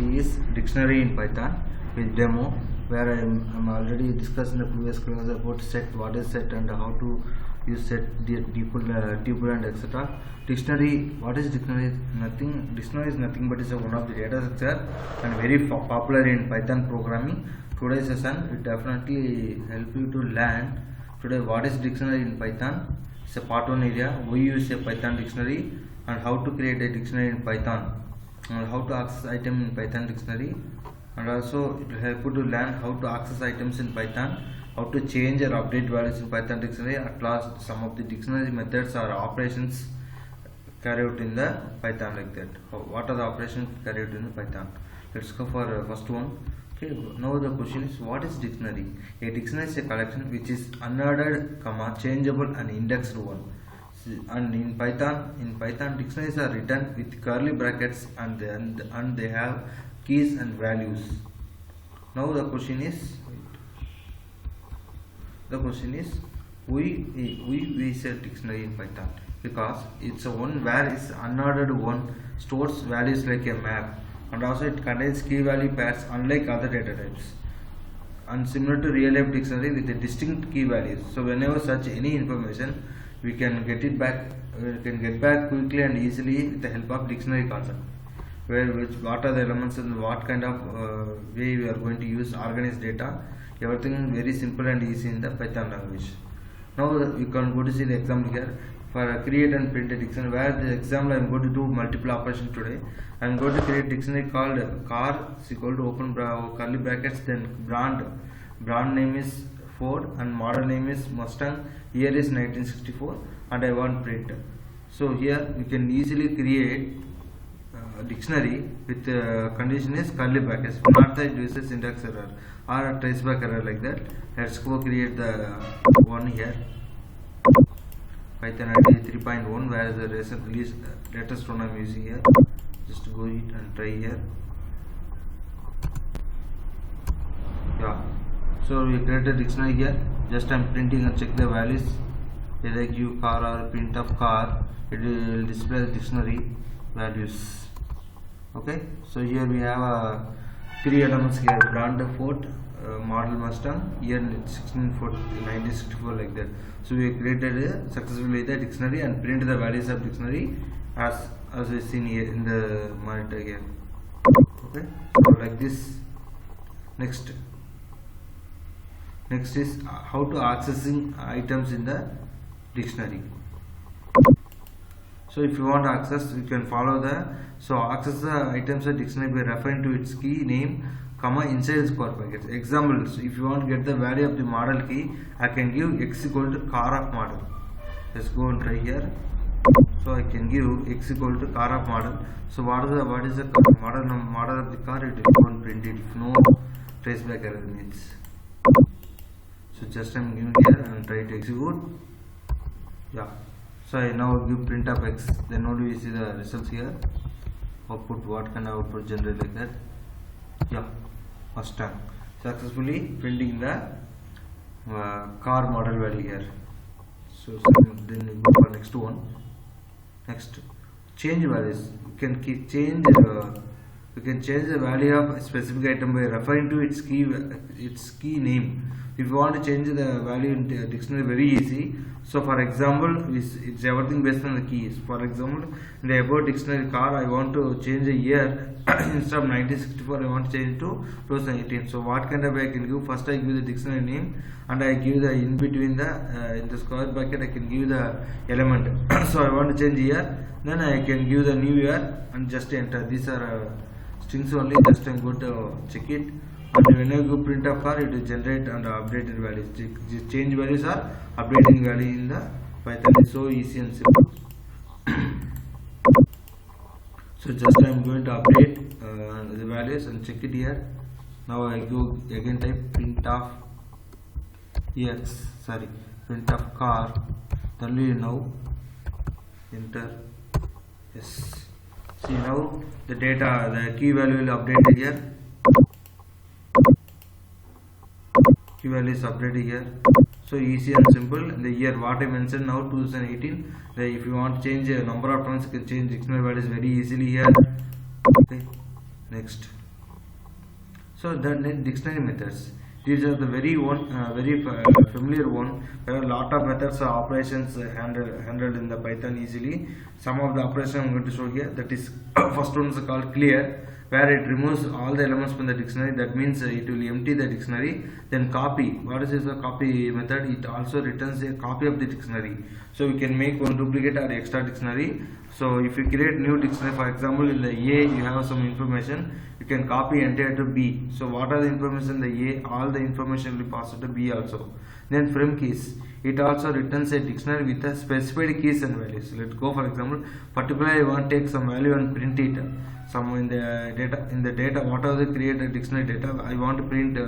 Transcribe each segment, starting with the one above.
see is dictionary in Python with demo, where I'm already discussed in the previous class about set, what is set and how to use set, the tuple and etc. Dictionary, what is dictionary? Nothing. Dictionary is nothing but is one of the data structure and very popular in Python programming. Today's session will definitely help you to learn today what is dictionary in Python. It's a part 1 area. We use a Python dictionary and how to create a dictionary in Python and how to access item in Python dictionary, and also it will help you to learn how to access items in Python, how to change or update values in Python dictionary. At last, some of the dictionary methods or operations carried out in the Python like that. What are the operations carried out in the Python? Let's go for first one. Okay, now the question is, what is dictionary? A dictionary is a collection which is unordered, changeable and indexed one. And in Python dictionaries are written with curly brackets and they have keys and values. Now the question is we say dictionary in Python because it's a one where it's unordered one, stores values like a map, and also it contains key value pairs unlike other data types, and similar to real life dictionary with a distinct key values. So whenever search any information, we can get it back. We can get back quickly and easily with the help of dictionary concept, what are the elements and what kind of way we are going to use organize data. Everything very simple and easy in the Python language. Now you can go to see the example here for create and print a dictionary, where the example I am going to do multiple operations today. I am going to create a dictionary called car is equal to open curly brackets, then brand name is Ford and model name is Mustang, year is 1964, and I want print. So here you can easily create a dictionary with condition is curly brackets, not that it uses syntax error or a traceback error like that. Let's go create the one here, Python IDE 3.1, where the latest one I'm using here. Just go it and try here. Yeah, so we create a dictionary here. Just I'm printing and check the values. Either give car or print of car, it will display the dictionary values. Okay, so here we have three elements here: brand Ford, model Mustang, year 1964 like that. So we created successfully the dictionary and printed the values of dictionary as we seen here in the monitor here. Okay, so like this. Next is how to accessing items in the dictionary. So if you want to access, you can follow access the items of dictionary by referring to its key name, comma inside square brackets. Example, so if you want to get the value of the model key, I can give x equal to car of model. Let's go and try here. So I can give x equal to car of model. So what is the model of the car? It will go and print it if no traceback error means. So just I'm giving here and try to execute. Yeah. So I now give print of x. Then only we see the results here. Output, what kind of output generate like that? Yeah, Mustang. Successfully printing the car model value here. So then we go for next one. Next, change values. You can change the value of a specific item by referring to its key name. If you want to change the value in the dictionary, very easy. So for example, it's everything based on the keys. For example, in the about dictionary car, I want to change the year instead of 1964, I want to change it to 2018. So what kind of way I can give? First I give the dictionary name and I give the in between in the square bracket I can give the element. So I want to change year, then I can give the new year and just enter. These are strings only. Just I'm going to check it. And when I go print of car, it will generate and updated values. The change values are updating value in the Python. It's so easy and simple. So just I am going to update the values and check it here. Now I go again type print of print of car. Only now enter. Yes. See now the data, the key value will update here. Key value is updated here. So easy and simple. The year what I mentioned now 2018. If you want to change a number of times, you can change dictionary values very easily here. Okay. Next. So the dictionary methods. These are the very familiar one. There are a lot of methods or operations handled in the Python easily. Some of the operations I'm going to show here. That is, first one is called clear, where it removes all the elements from the dictionary. That means it will empty the dictionary. Then copy. What is the copy method? It also returns a copy of the dictionary. So we can make one duplicate or extra dictionary. So if you create new dictionary, for example, in the A you have some information, you can copy entire to B. So what are the information in the A? All the information will be passed to B also. Then from keys, it also returns a dictionary with a specified keys and values. Let's go, for example, particularly I want to take some value and print it. Some in the data, whatever the created dictionary data, I want to print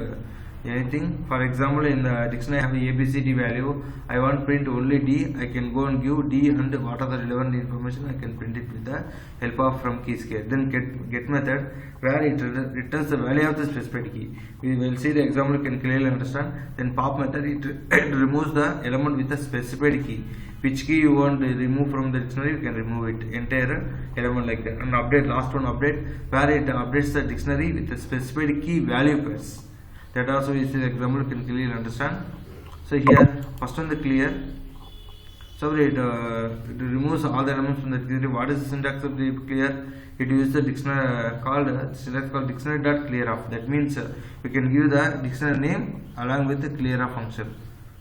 anything. For example, in the dictionary I have a ABCD value, I want to print only D. I can go and give D and what are the relevant information, I can print it with the help of from keys here. Then get method, where it returns the value of the specified key. We will see the example, you can clearly understand. Then pop method, it removes the element with the specified key. Which key you want to remove from the dictionary, you can remove it, entire element like that. And update, last one update, where it updates the dictionary with the specified key value pairs. That also is the example, you can clearly understand. So here, first one the clear. So it removes all the elements from the dictionary. What is the syntax of the clear? It uses the dictionary syntax called dictionary.clearoff. That means we can give the dictionary name along with the clearoff function.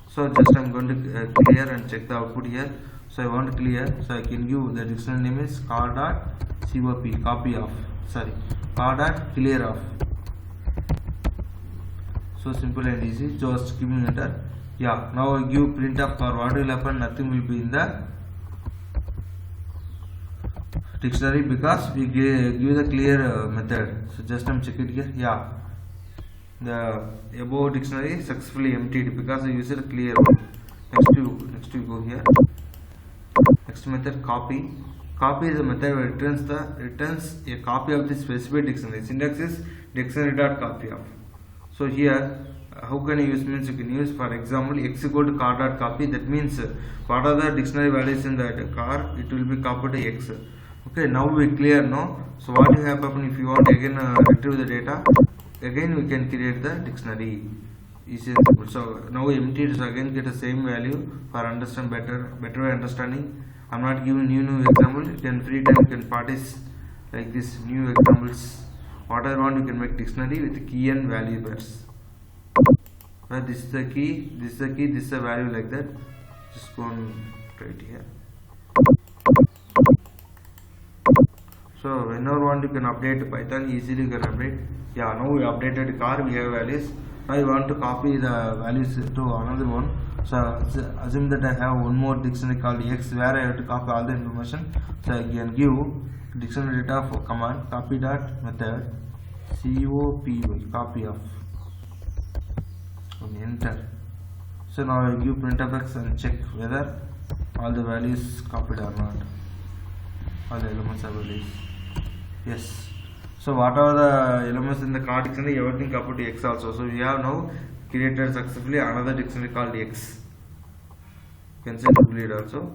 So just I'm going to clear and check the output here. So I want to clear, so I can give the dictionary name is car.cop, copy of, sorry, car.clearoff. So simple and easy, just give me enter. Yeah, now I give printf car. What will happen? Nothing will be in the dictionary because we give the clear method. So just I'm check it here. Yeah, the above dictionary successfully emptied because I used a clear one. Next you go here. Next method copy. Copy is a method where returns a copy of the specific dictionary. Syntax is dictionary.copyof. So here, how can you use? Means you can use, for example, x equal to car.copy. That means what are the dictionary values in that car? It will be copied to x. Okay, now we clear now. So what will happen if you want to again retrieve the data? Again we can create the dictionary. Easy and simple. So now empty, so again get the same value for understand better understanding. I'm not giving new example. You can free time, you can practice like this new examples. Whatever you want, you can make dictionary with key and value pairs. Right, this is the key, this is the key, this is the value, like that. Just go and write here. So whenever you want, you can update Python easily. You can update. Yeah, now we updated car, we have values. Now I want to copy the values to another one. So assume that I have one more dictionary called x, where I have to copy all the information. So I can give dictionary data for command copy dot method copy of, and enter. So now I give printf and check whether all the values copied or not. All the elements are values. Yes. So what are the elements in the car dictionary? Everything copied to x also. So we have now created successfully another dictionary called x. You can say duplicate also,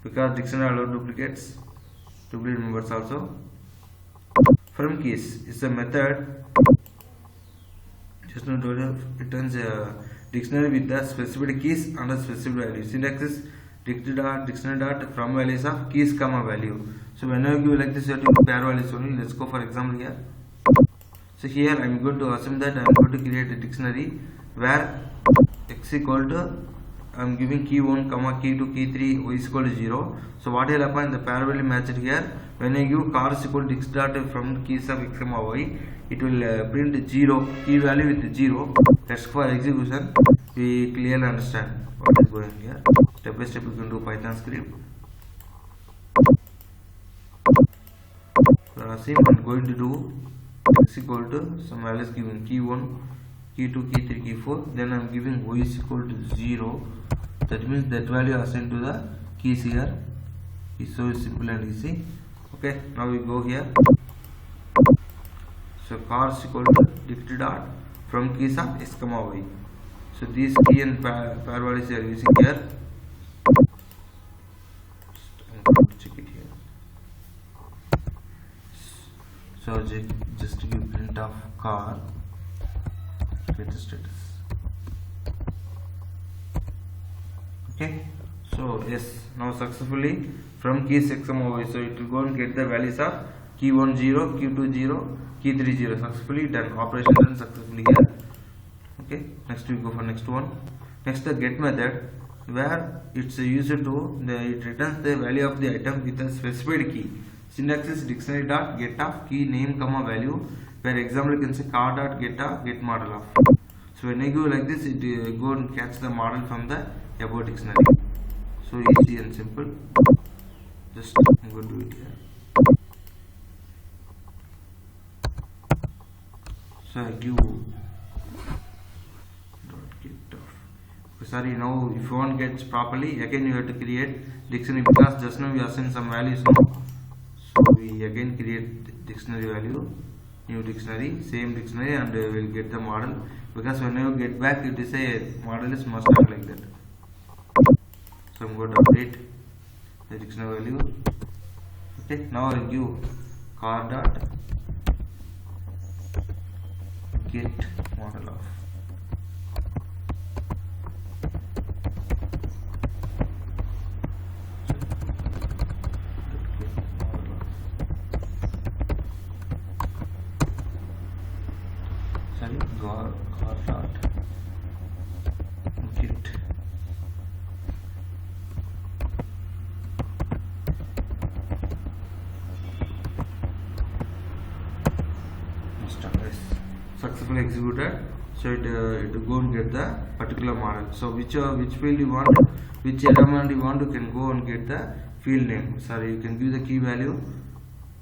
because dictionary allows duplicates, duplicate members also. From keys is a method just now told you, returns a dictionary with the specified keys and the specific value. Syntax is dictionary dot from values of keys comma value. So whenever you give like this, you have to give pair values only. Let's go for example here. So here I am going to assume that I am going to create a dictionary where x equal to, I am giving key 1 comma key 2 key 3 y is equal to 0. So what will happen? The pair value matched here. When I give car is equal to x dot from keys of x comma y, it will print 0, key value with 0. Let's for execution. We clearly understand what is going here. Step by step you can do Python script. So I'm going to do x equal to some values given key 1, key 2, key 3, key 4. Then I'm giving y is equal to 0. That means that value assigned to the keys here. It's so simple and easy. Okay, now we go here. So car is equal to dictionary dot from keys of x comma y. So these key and pair values are using here. I'm going to check it here. So just give print of car get status. Okay, so yes, now successfully from key checksum over, so it will go and get the values of key 1 0, key 2 0, key 3 0. Successfully done, operation done successfully here. Okay, next we go for next one. Next the get method, where it's used to it returns the value of the item with a specified key. Syntax is dictionary dot get of key name comma value, where example you can say car dot get of get model of. So when I go like this, it go and catch the model from the about dictionary. So easy and simple. Just I'm going to do it here. So I give sorry, now if you want to get properly, again you have to create dictionary, because just now we assigned some values now. So we again create dictionary value, new dictionary, same dictionary, and we will get the model, because when you get back it is a model is must have like that. So I'm going to update the dictionary value. Okay, now I give car dot get model of. Car dot get successfully executed. So it go and get the particular model. So which field you want, which element you want, you can go and get the field name. Sorry, you can give the key value,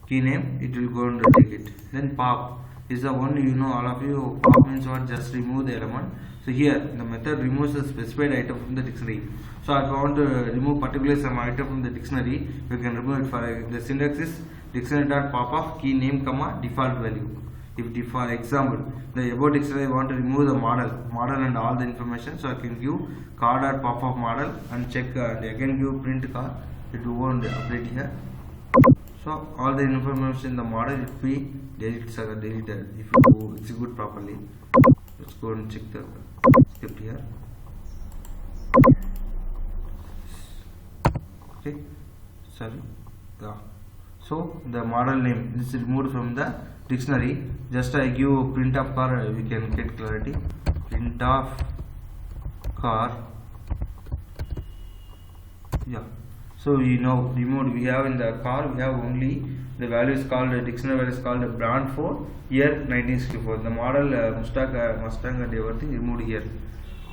key name, it will go and take it. Then pop is the one, you know, all of you, pop means what, just remove the element. So here the method removes the specified item from the dictionary. So if I want to remove particularly some item from the dictionary, we can remove it. For the syntax is dictionary dot pop of key name comma default value. If for example the above dictionary I want to remove the model and all the information, so I can give car dot pop of model and check and again give print car, it won't update here. So all the information in the model will be deleted if you execute properly. Let's go and check the script here. Okay, sorry. Yeah. So the model name is removed from the dictionary. Just I give print of car, we can get clarity. Print of car. Yeah. So we know removed, we have in the car, we have only the value is called, dictionary value is called brand for year 1964. The model Mustang and everything removed here.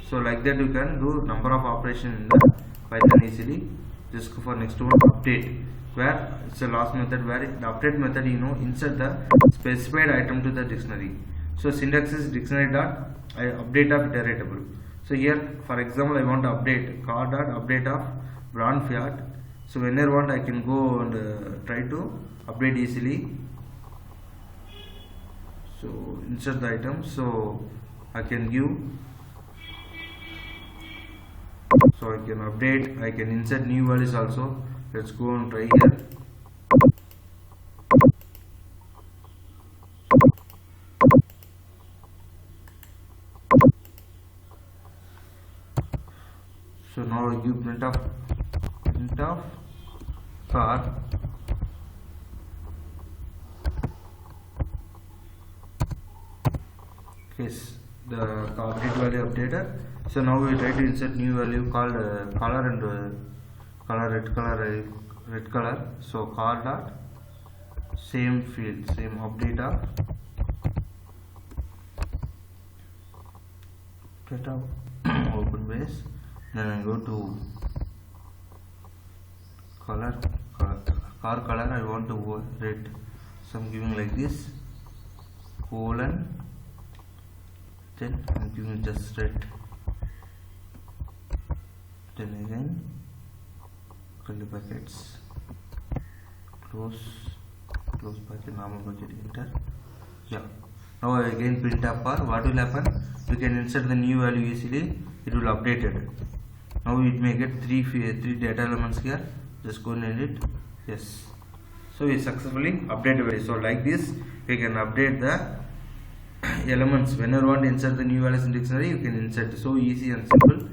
So like that you can do number of operations in the Python easily. Just go for next one, update, where it's a last method, where the update method, you know, insert the specified item to the dictionary. So syntax is dictionary dot update of iteratable. So here for example I want to update car dot update of brand Fiat. So when I want, I can go and try to update easily. So insert the item, so I can give, so I can update, I can insert new values also. Let's go and try here. So now I give print of car yes, the update value updated. So now we try to insert new value called color and red color. So car dot same field, same update of data open base. Then I go to car color, I want to red, so I'm giving like this colon, then I'm giving just red, then again curly brackets, close bracket, normal bracket, enter. Yeah, now again print up, or what will happen, we can insert the new value easily, it will update it. Now it may get three data elements here. Just go and edit. Yes. So we successfully updated it. So like this we can update the elements. Whenever you want to insert the new values in dictionary, you can insert. So easy and simple.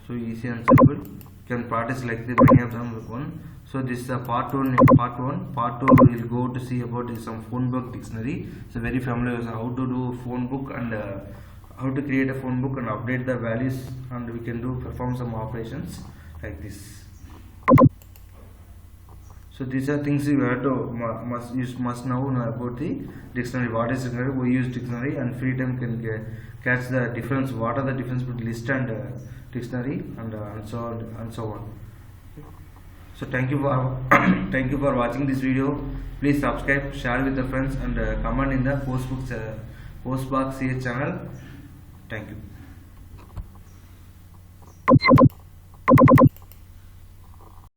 So easy and simple. You can practice like the many of them one. So this is a part one. Part two we will go to see about some phone book dictionary. So very familiar with how to do phone book and how to create a phone book and update the values, and we can perform some operations like this. So these are things you have to must know about the dictionary. What is dictionary? We use dictionary, and free time can catch the difference. What are the difference between list and dictionary, and so on and so on. So thank you for thank you for watching this video. Please subscribe, share with your friends, and comment in the Postbox CS channel. Thank you.